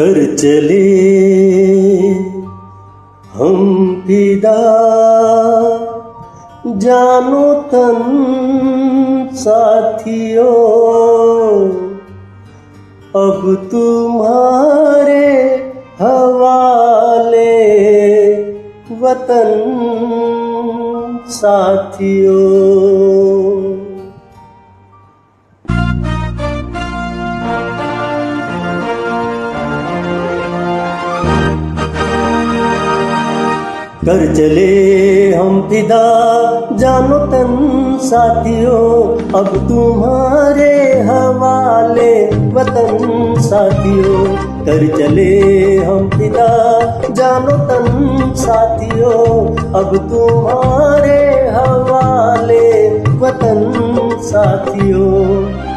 कर चले हम फिदा जानो तन साथियों, अब तुम्हारे हवाले वतन साथियों। कर चले हम फिदा जानो तन साथियों, अब तुम्हारे हवाले वतन साथियों। कर चले हम फिदा जानो तन साथियों, अब तुम्हारे हवाले वतन साथियों।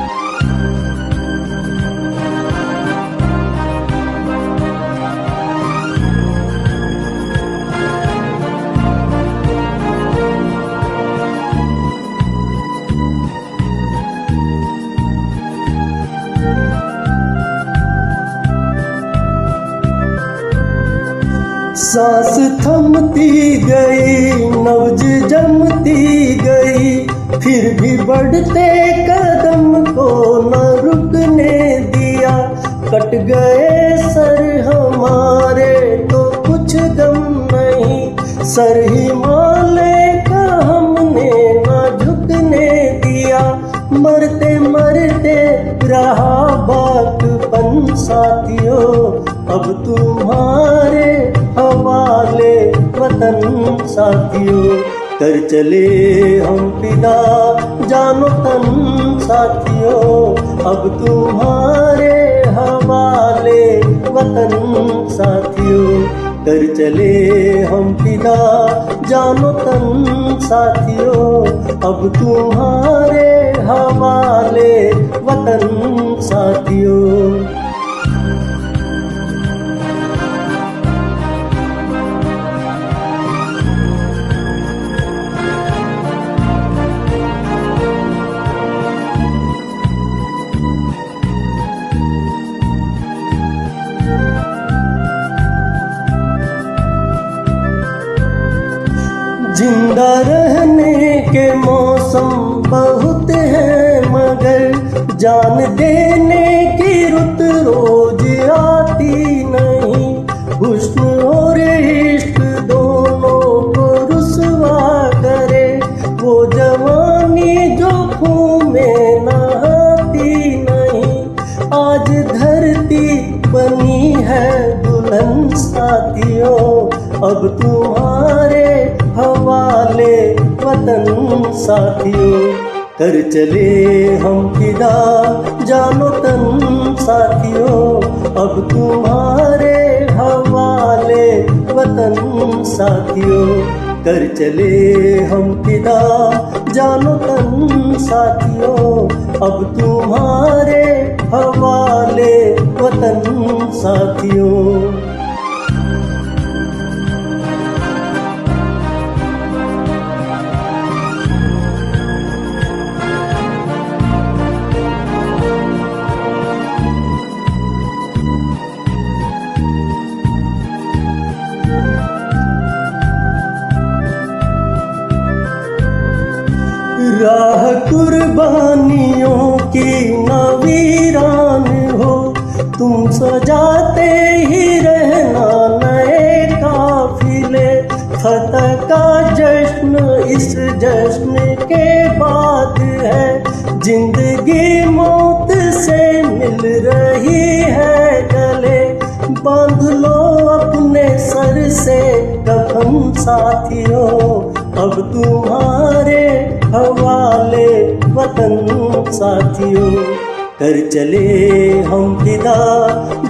सांस थमती गई, नब्ज जमती गई, फिर भी बढ़ते कदम को न रुकने दिया। कट गए सर हमारे तो कुछ गम नहीं, सर हिमालय का हमने न झुकने दिया। मरते मरते रहा बाकपन साथियों, अब तुम्हारे हवाले वतन साथियों। कर चले हम फिदा जानो तन साथियों, अब तुम्हारे हवाले वतन साथियों। कर चले हम फिदा जानो तन साथियों, अब तुम्हारे हवाले वतन साथियों। जिंदा रहने के मौसम बहुत है, मगर जान देने की रुत रोज आती नहीं। हुस्न और इश्क दोनों को रुसवा करे, वो जवानी जो खून में नहाती नहीं। आज धरती बनी है दुल्हन साथियों, अब तुम्हारे हवाले वतन साथियों। कर चले हम फिदा जानो तन साथियों, अब तुम्हारे हवाले वतन साथियों। कर चले हम फिदा जानो तन साथियों, अब तुम्हारे हवाले वतन साथियों। राह कुर्बानियों की न वीरान हो, तुम सजाते ही रहना नए काफिले। फतह का जश्न इस जश्न के बाद है, जिंदगी मौत से मिल रही है गले। बांध लो अपने सर से कफन साथियों, अब तुम्हारे हवाले वतन साथियों। कर चले हम फिदा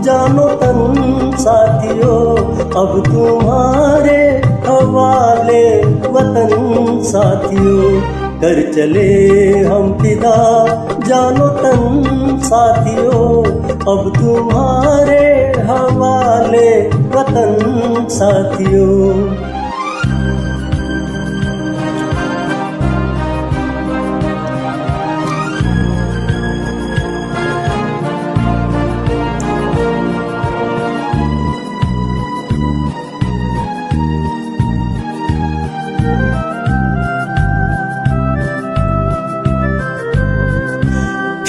जानो तन साथियों, अब तुम्हारे हवाले वतन साथियों। कर चले हम फिदा जानो तन साथियों, अब तुम्हारे हवाले वतन साथियों।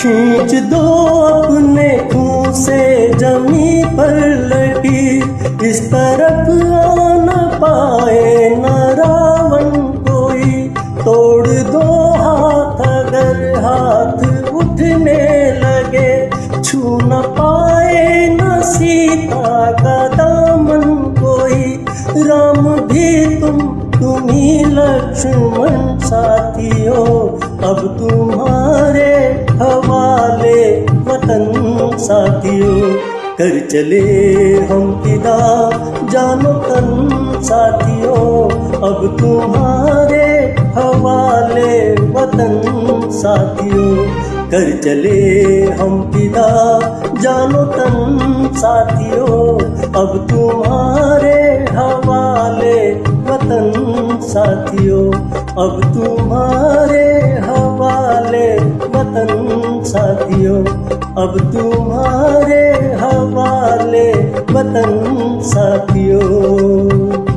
खींच दो अपने खून से जमी पर लकीर, इस तरफ आ न पाए न रावण कोई। तोड़ दो हाथ अगर हाथ उठने लगे, छू न पाए न सीता का दामन कोई। राम भी तुम ही लक्ष्मण साथियों, अब तुम्हारे हवाले वतन साथियों। कर चले हम फिदा जानो तन साथियों, अब तुम्हारे हवाले वतन साथियों। कर चले हम फिदा जानो तन साथियों, अब तुम्हारे हवाले वतन साथियों। अब तुम्हारे हवाले वतन साथियों, अब तुम्हारे हवाले वतन साथियों।